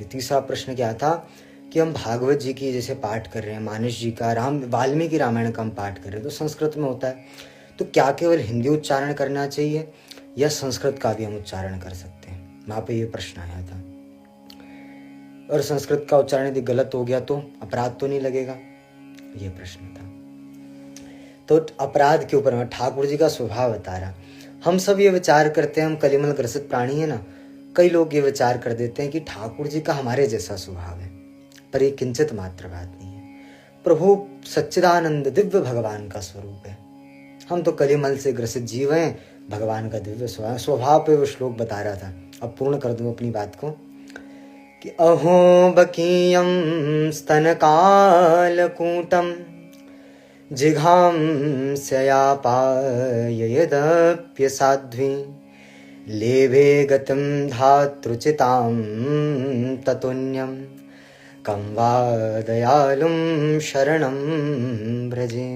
तीसरा प्रश्न क्या था कि हम भागवत जी की जैसे पाठ कर रहे हैं, मानस जी का, वाल्मीकि रामायण का हम पाठ कर रहे हैं तो संस्कृत में होता है, तो क्या केवल हिंदी उच्चारण करना चाहिए या संस्कृत का भी हम उच्चारण कर सकते हैं? वहाँ पे ये प्रश्न आया था। और संस्कृत का उच्चारण यदि गलत हो गया तो अपराध तो नहीं लगेगा, ये प्रश्न था। तो अपराध के ऊपर ठाकुर जी का स्वभाव बता रहा। हम सब ये विचार करते हैं, हम कलिमल ग्रसित प्राणी है ना, कई लोग ये विचार कर देते हैं कि ठाकुर जी का हमारे जैसा स्वभाव है, पर ये किंचित मात्र बात नहीं है। प्रभु सच्चिदानंद दिव्य भगवान का स्वरूप है, हम तो कलिमल से ग्रसित जीव हैं, भगवान का दिव्य स्वभाव पे वो श्लोक बता रहा था। अब पूर्ण कर दूं अपनी बात को कि अहो बकीयम स्तनकालकूटम जिघांस्ययापाययदप्यसाध्वी लेभे गतिं धातृचितां ततुन्यं कं वा दयालुं शरणं व्रजे।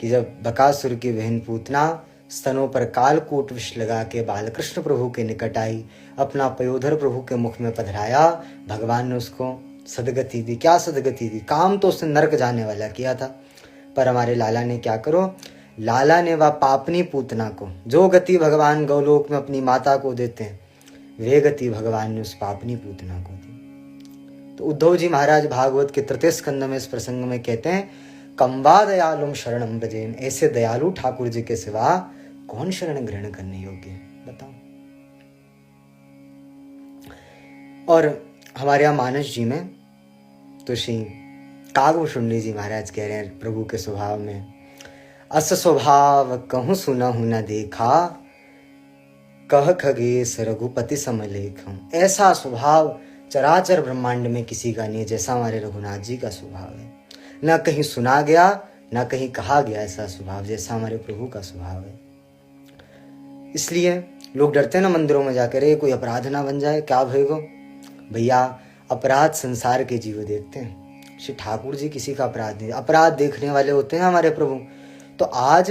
कि जब बकासुर की बहन पूतना स्तनों पर कालकूट विष लगा के बालकृष्ण प्रभु के निकट आई, अपना पयोधर प्रभु के मुख में पधराया, भगवान ने उसको सदगति दी। क्या सदगति दी? काम तो उसने नरक जाने वाला किया था, पर हमारे लाला ने क्या करो, लाला ने वह पापनी पूतना को, जो गति भगवान गौलोक में अपनी माता को देते हैं, वे गति भगवान ने उस पापनी पूतना को दी। तो उद्धव जी महाराज भागवत के तृतीय स्कंद में इस प्रसंग में कहते हैं, कम्बा दयालुम शरणम व्रजेम, ऐसे दयालु ठाकुर जी के सिवा कौन शरण ग्रहण करने योग्य है, बताओ। और हमारे यहाँ मानस जी में तो श्री कागभूषुंडी जी महाराज कह रहे हैं प्रभु के स्वभाव में, अस स्वभाव कहूँ सुनहु न देखा, कह खगेश रघुपति समलेखम। ऐसा स्वभाव चराचर ब्रह्मांड में किसी का नहीं, जैसा हमारे रघुनाथ जी का स्वभाव है। न कहीं सुना गया, न कहीं कहा गया ऐसा स्वभाव, जैसा हमारे प्रभु का स्वभाव है। इसलिए लोग डरते हैं ना मंदिरों में जाकर, ये कोई अपराध ना बन जाए, क्या भयगो भैया, अपराध संसार के जीव देखते हैं, श्री ठाकुर जी किसी का अपराध नहीं, अपराध देखने वाले होते हैं हमारे प्रभु। तो आज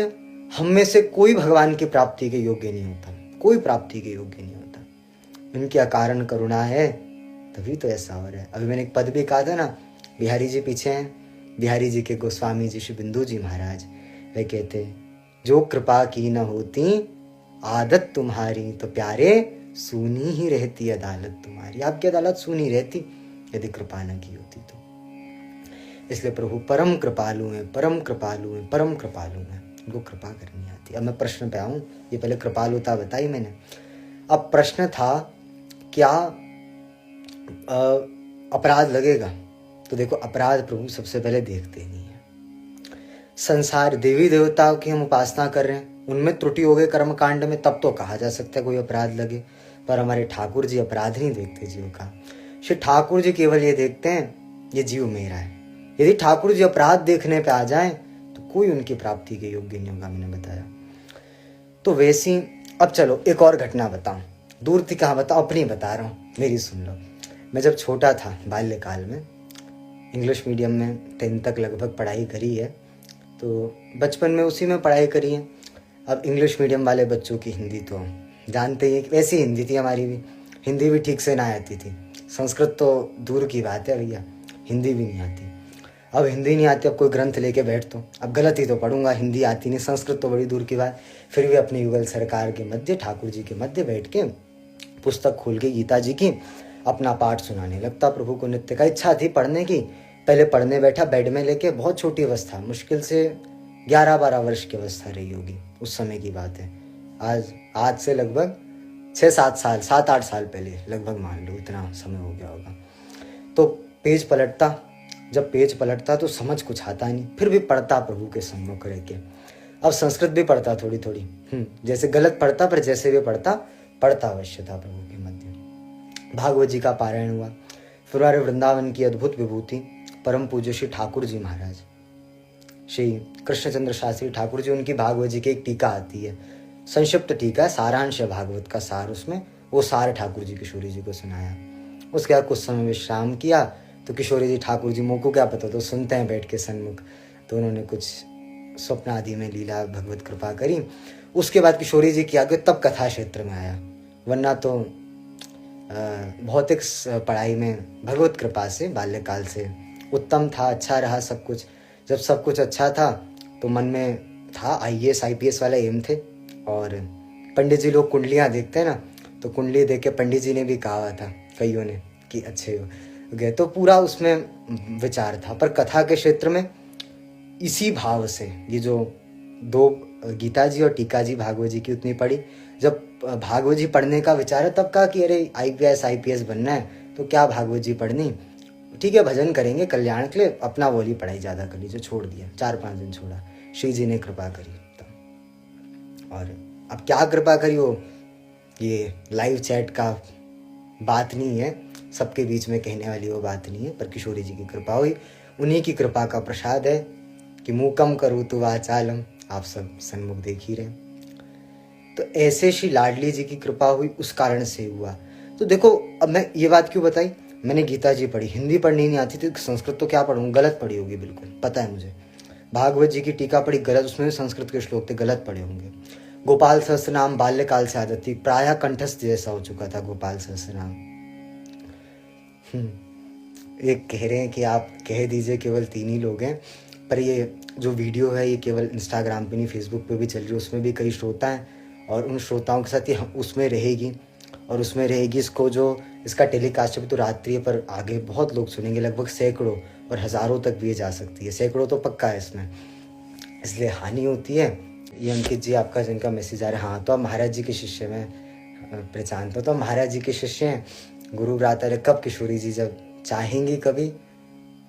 हम में से कोई भगवान की प्राप्ति के योग्य नहीं होता, कोई प्राप्ति के योग्य नहीं होता। इनकी अकारण करुणा है तभी तो ऐसा हो रहा है। अभी मैंने एक पद भी कहा था ना, बिहारी जी पीछे हैं, बिहारी जी के गोस्वामी जी श्री बिंदु जी महाराज, वे कहते जो कृपा की न होती आदत तुम्हारी, तो प्यारे सुनी ही रहती अदालत तुम्हारी। आपकी अदालत सुनी रहती यदि कृपा न की होती तो। इसलिए प्रभु परम कृपालु हैं, परम कृपालु हैं, परम कृपालु हैं, उनको कृपा करनी आती। अब मैं प्रश्न पे आऊं, ये पहले कृपालुता बताई मैंने। अब प्रश्न था क्या अपराध लगेगा? तो देखो, अपराध प्रभु सबसे पहले देखते नहीं है। संसार देवी देवताओं की हम उपासना कर रहे हैं, उनमें त्रुटि हो गई कर्म कांड में, तब तो कहा जा सकता है कोई अपराध लगे, पर हमारे ठाकुर जी अपराध नहीं देखते जीव का। श्री ठाकुर जी केवल ये देखते हैं ये जीव मेरा है। यदि ठाकुर जी अपराध देखने पे आ जाएं तो कोई उनकी प्राप्ति के योग्य नहीं होगा, मैंने बताया। तो वैसी अब चलो एक और घटना बताऊं, दूर थी कहाँ बताऊं, अपनी बता रहा हूँ, मेरी सुन लो। मैं जब छोटा था बाल्यकाल में, इंग्लिश मीडियम में 10 तक लगभग पढ़ाई करी है, तो बचपन में उसी में पढ़ाई करी है। अब इंग्लिश मीडियम वाले बच्चों की हिंदी तो जानते ही, वैसी हिंदी थी हमारी भी, हिंदी भी ठीक से ना आती थी, संस्कृत तो दूर की बात है भैया, हिंदी भी नहीं आती। अब हिंदी नहीं आती, अब कोई ग्रंथ लेके बैठ तो अब गलत ही तो पढ़ूंगा, हिंदी आती नहीं, संस्कृत तो बड़ी दूर की बात। फिर भी अपनी युगल सरकार के मध्य, ठाकुर जी के मध्य बैठ के पुस्तक खोल के गीता जी की अपना पाठ सुनाने लगता प्रभु को। नित्य का इच्छा थी पढ़ने की, पहले पढ़ने बैठा बेड में लेके, बहुत छोटी अवस्था, मुश्किल से 11-12 वर्ष की अवस्था रही होगी, उस समय की बात है। आज से लगभग 6-7 साल, 7-8 साल पहले लगभग, मान लो इतना समय हो गया होगा। तो पेज पलटता, जब पेज पलटता तो समझ कुछ आता नहीं, फिर भी पढ़ता प्रभु के सम्मुख रह के। अब संस्कृत भी पढ़ता थोड़ी थोड़ी, जैसे गलत पढ़ता, पर जैसे भी पढ़ता अवश्य था प्रभु के मध्य। भागवत जी का पारायण हुआ, फिर हमारे वृंदावन की अद्भुत विभूति परम पूज्य श्री ठाकुर जी महाराज, श्री कृष्णचंद्र शास्त्री ठाकुर जी, उनकी भागवत जी की एक टीका आती है, संक्षिप्त टीका, सारांश है भागवत का सार उसमें, वो सार ठाकुर जी किशोरी जी को सुनाया। उसके बाद कुछ समय विश्राम किया, तो किशोरी जी ठाकुर जी, मुँह को क्या पता, तो सुनते हैं बैठ के सन्मुख, तो उन्होंने कुछ स्वप्न आदि में लीला भगवत कृपा करी। उसके बाद किशोरी जी की आगे तब कथा क्षेत्र में आया, वरना तो भौतिक पढ़ाई में भगवत कृपा से बाल्यकाल से उत्तम था, अच्छा रहा सब कुछ। जब सब कुछ अच्छा था तो मन में था IAS IPS वाला एम थे। और पंडित जी लोग कुंडलियाँ देखते हैं ना, तो कुंडली देख के पंडित जी ने भी कहा हुआ था कईयों ने कि अच्छे हो गए, तो पूरा उसमें विचार था। पर कथा के क्षेत्र में इसी भाव से ये जो 2 गीता जी और टीका जी भागवत जी की उतनी पढ़ी। जब भागवत जी पढ़ने का विचार है तब कहा कि अरे IPS IPS बनना है तो क्या भागवत जी पढ़नी, ठीक है भजन करेंगे कल्याण के लिए, अपना वो वाली पढ़ाई ज़्यादा कर लीजिए। छोड़ दिया, 4-5 दिन छोड़ा, श्री जी ने कृपा करी तब। और अब क्या कृपा करी हो, ये लाइव चैट का बात नहीं है, सबके बीच में कहने वाली वो बात नहीं है, पर किशोरी जी की कृपा हुई। उन्हीं की कृपा का प्रसाद है कि मुँह कम करूँ तो वाचालम, आप सब सन्मुख देख ही रहे। तो ऐसे श्री लाडली जी की कृपा हुई, उस कारण से हुआ। तो देखो अब मैं ये बात क्यों बताई, मैंने गीता जी पढ़ी, हिंदी पढ़नी नहीं आती थी, संस्कृत तो क्या पढ़ूँ, गलत पढ़ी होगी बिल्कुल, पता है मुझे। भागवत जी की टीका पढ़ी, गलत, उसमें भी संस्कृत के श्लोक थे, गलत पढ़े होंगे। गोपाल सहस्त्र नाम बाल्यकाल से आदत थी, प्रायः कंठस्थ जैसा हो चुका था गोपाल सहस्त्र नाम। एक कह रहे हैं कि आप कह दीजिए केवल 3 ही लोग हैं, पर ये जो वीडियो है ये केवल इंस्टाग्राम पे नहीं, फेसबुक पे भी चल रही है, उसमें भी कई श्रोता हैं और उन श्रोताओं के साथ ये उसमें रहेगी। और उसमें रहेगी इसको जो इसका टेलीकास्ट है तो रात्रि है, पर आगे बहुत लोग सुनेंगे, लगभग सैकड़ों और हज़ारों तक भी ये जा सकती है, सैकड़ों तो पक्का है इसमें, इसलिए हानि होती है। ये अंकित जी आपका जिनका मैसेज आ रहा है, हाँ तो आप महाराज जी के शिष्य में पहचानता हूँ, तो महाराज जी के शिष्य हैं। गुरु भ्राता है, कब किशोरी जी जब चाहेंगी कभी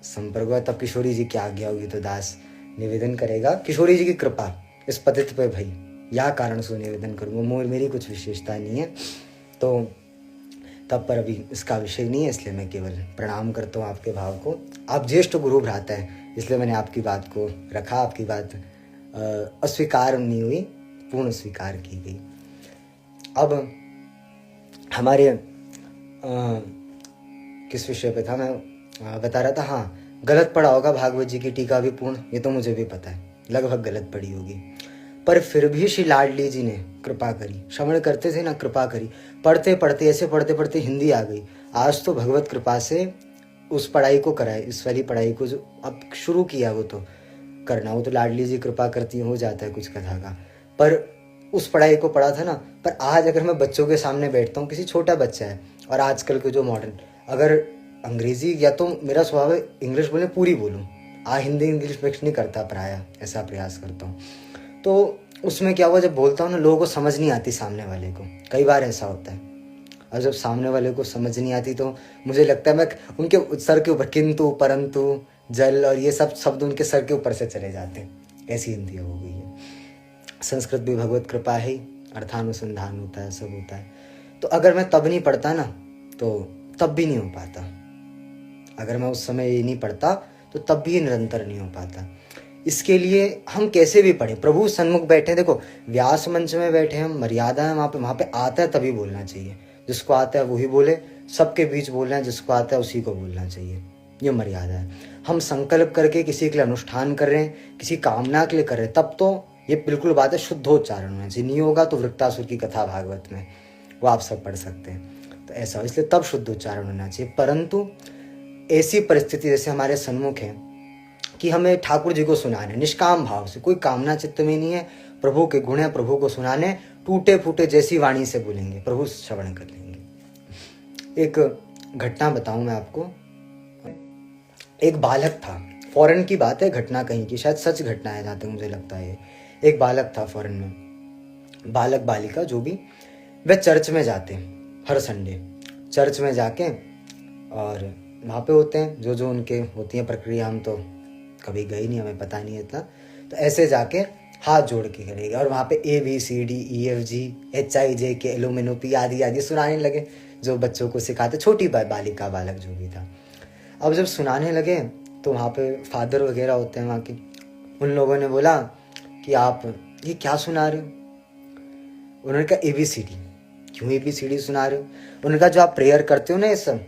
संपर्क हुआ तब किशोरी जी की आज्ञा होगी तो दास निवेदन करेगा। किशोरी जी की कृपा इस पतित पे भाई, या कारण से निवेदन करूँगा, मेरी कुछ विशेषता नहीं है, तो तब पर अभी इसका विषय नहीं है, इसलिए मैं केवल प्रणाम करता हूँ आपके भाव को। आप ज्येष्ठ गुरु भ्राता है, इसलिए मैंने आपकी बात को रखा, आपकी बात अस्वीकार नहीं हुई, पूर्ण स्वीकार की गई। अब हमारे किस विषय पे था मैं बता रहा था, हाँ गलत पढ़ा होगा भागवत जी की टीका भी पूर्ण, ये तो मुझे भी पता है, लगभग गलत पढ़ी होगी, पर फिर भी श्री लाडली जी ने कृपा करी। श्रवण करते थे ना, कृपा करी, पढ़ते पढ़ते ऐसे पढ़ते पढ़ते हिंदी आ गई। आज तो भगवत कृपा से उस पढ़ाई को कराए, इस वाली पढ़ाई को जो अब शुरू किया वो तो करना, वो तो लाडली जी कृपा करती हो जाता है कुछ कथा का, पर उस पढ़ाई को पढ़ा था ना। पर आज अगर मैं बच्चों के सामने बैठता हूँ, किसी छोटा बच्चा है, और आजकल के जो मॉडर्न, अगर अंग्रेजी, या तो मेरा स्वभाव है इंग्लिश बोलने पूरी बोलूँ, हिंदी इंग्लिश मिक्स नहीं करता, प्रायः ऐसा प्रयास करता हूँ। तो उसमें क्या हुआ, जब बोलता हूँ ना लोगों को समझ नहीं आती सामने वाले को, कई बार ऐसा होता है। और जब सामने वाले को समझ नहीं आती तो मुझे लगता है मैं उनके सर के ऊपर किंतु परंतु जल और ये सब शब्द उनके सर के ऊपर से चले जाते हैं, ऐसी हिंदी हो गई है। संस्कृत भी भगवत कृपा है, अर्थानुसंधान होता है, सब होता है। तो अगर मैं तब नहीं पढ़ता ना तो तब भी नहीं हो पाता, अगर मैं उस समय ये नहीं पढ़ता तो तब भी निरंतर नहीं हो पाता। इसके लिए हम कैसे भी पढ़ें, प्रभु सन्मुख बैठे, देखो व्यास मंच में बैठे हम, मर्यादा है वहाँ पे आता है तभी बोलना चाहिए, जिसको आता है वही बोले, सबके बीच बोलना है, जिसको आता है उसी को बोलना चाहिए, ये मर्यादा है। हम संकल्प करके किसी के लिए अनुष्ठान कर रहे हैं, किसी कामना के लिए कर रहे हैं, तब तो ये बिल्कुल बात है शुद्धोच्चारण होना चाहिए। नहीं होगा तो वृत्तासुर की कथा भागवत में वो आप सब पढ़ सकते हैं, तो ऐसा, इसलिए तब शुद्धोच्चारण होना चाहिए। परंतु ऐसी परिस्थिति जैसे हमारे सन्मुख है कि हमें ठाकुर जी को सुनाने निष्काम भाव से, कोई कामना चित्त में नहीं है, प्रभु के गुण है, प्रभु को सुनाने, टूटे फूटे जैसी वाणी से बोलेंगे, प्रभु श्रवण कर लेंगे। एक घटना बताऊं मैं आपको, एक बालक था, फॉरेन की बात है, घटना कहीं की, शायद सच घटना है जहाँ तक मुझे लगता है। एक बालक था फॉरेन में, बालक बालिका जो भी, वे चर्च में जाते हैं हर संडे, चर्च में जाके और वहाँ पे होते हैं जो उनके होती हैं प्रक्रिया, हम तो कभी गए नहीं, हमें पता नहीं है इतना, तो ऐसे जाके हाथ जोड़ के करेगा और वहाँ पे ABCDEFG HIJK LMNOP आदि आदि सुनाने लगे, जो बच्चों को सिखाते, छोटी बालिका बालक जो भी था। अब जब सुनाने लगे तो वहाँ पे फादर वगैरह होते हैं वहाँ के, उन लोगों ने बोला कि आप ये क्या सुना रहे हो? उन्होंने कहा ABCD। क्यों ABCD सुना रहे हो? उन्होंने कहा जो आप प्रेयर करते हो ना, ये सब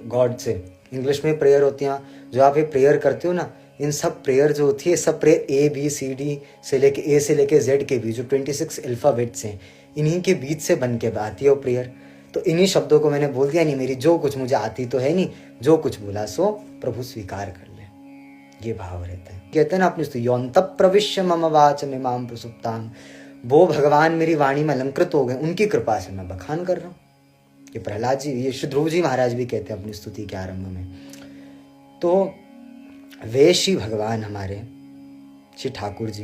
गॉड से, इंग्लिश में प्रेयर होती है, जो आप ये प्रेयर करते हो ना, इन सब प्रेयर जो होती है, सब प्रेयर ABCD से लेके A से लेके Z के बीच जो 26 अल्फ़ाबेट्स हैं, इन्हीं के बीच से बन के आती है वो प्रेयर। तो इन्हीं शब्दों को मैंने बोल दिया, नहीं मेरी जो कुछ मुझे आती तो है नहीं, जो कुछ बोला सो प्रभु स्वीकार कर ले, ये भाव रहता है। कहते हैं ना अपनी स्तुति, यौन्तप प्रविश्य मम वाच मिमाम प्रसुप्ताम, वो भगवान मेरी वाणी में अलंकृत हो गए, उनकी कृपा से मैं बखान कर रहा हूँ। ये प्रहलाद जी, ये श्री ध्रुव जी महाराज भी कहते हैं अपनी स्तुति के आरंभ में। तो वे श्री भगवान हमारे श्री ठाकुर जी,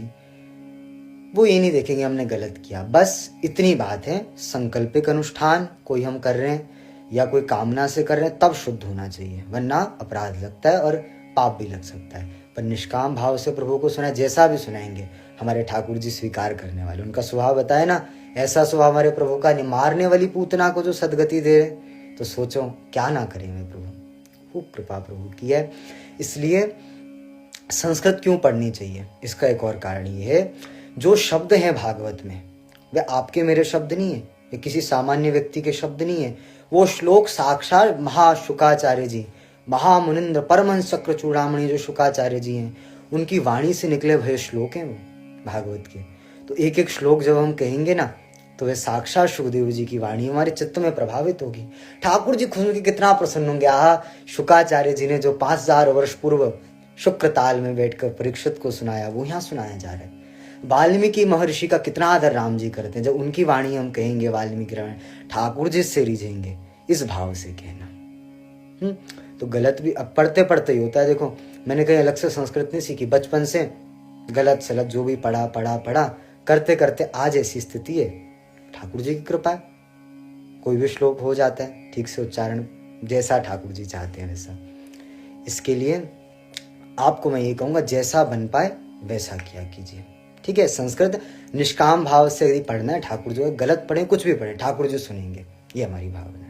वो ये नहीं देखेंगे हमने गलत किया, बस इतनी बात है, संकल्पिक अनुष्ठान कोई हम कर रहे हैं या कोई कामना से कर रहे हैं तब शुद्ध होना चाहिए, वरना अपराध लगता है और पाप भी लग सकता है। पर निष्काम भाव से प्रभु को सुना, जैसा भी सुनाएंगे हमारे ठाकुर जी स्वीकार करने वाले, उनका स्वभाव बताए ना, ऐसा स्वभाव हमारे प्रभु का, नहीं मारने वाली पूतना को जो सदगति दे रहे, तो सोचो क्या ना करेंगे प्रभु। खूब कृपा प्रभु की है। इसलिए संस्कृत क्यों पढ़नी चाहिए, इसका एक और कारण ये है, जो शब्द हैं भागवत में वे आपके मेरे शब्द नहीं है, वे किसी सामान्य व्यक्ति के शब्द नहीं है। वो श्लोक साक्षात महाशुकाचार्य जी, महामुनिंद्र परमहंस चक्र चूड़ामणि जो शुकाचार्य जी हैं, उनकी वाणी से निकले भय श्लोक हैं वो भागवत के। तो एक एक श्लोक जब हम कहेंगे ना, तो वे साक्षात सुखदेव जी की वाणी हमारे चित्त में प्रभावित होगी। ठाकुर जी खुद के कितना प्रसन्न होंगे, आहा शुकाचार्य जी ने जो 5000 वर्ष पूर्व शुक्र ताल में बैठकर परीक्षित को सुनाया, वो यहाँ सुनाया जा रहा है। वाल्मीकि महर्षि का कितना आदर राम जी करते हैं, जब उनकी वाणी हम कहेंगे वाल्मीकि रामायण, ठाकुर जी से रिझेंगे, इस भाव से कहना। तो गलत भी अब पढ़ते पढ़ते ही होता है। देखो मैंने कहीं अलग से संस्कृत नहीं सीखी, बचपन से गलत सलत जो भी पढ़ा करते करते आज ऐसी स्थिति है, ठाकुर जी की कृपा है। कोई भी श्लोक हो जाता है ठीक से उच्चारण, जैसा ठाकुर जी चाहते हैं वैसा। इसके लिए आपको मैं ये कहूँगा, जैसा बन पाए वैसा किया कीजिए, ठीक है। संस्कृत निष्काम भाव से यदि पढ़ना है, ठाकुर जो है, गलत पढ़े कुछ भी पढ़े, ठाकुर जी सुनेंगे, ये हमारी भावना है।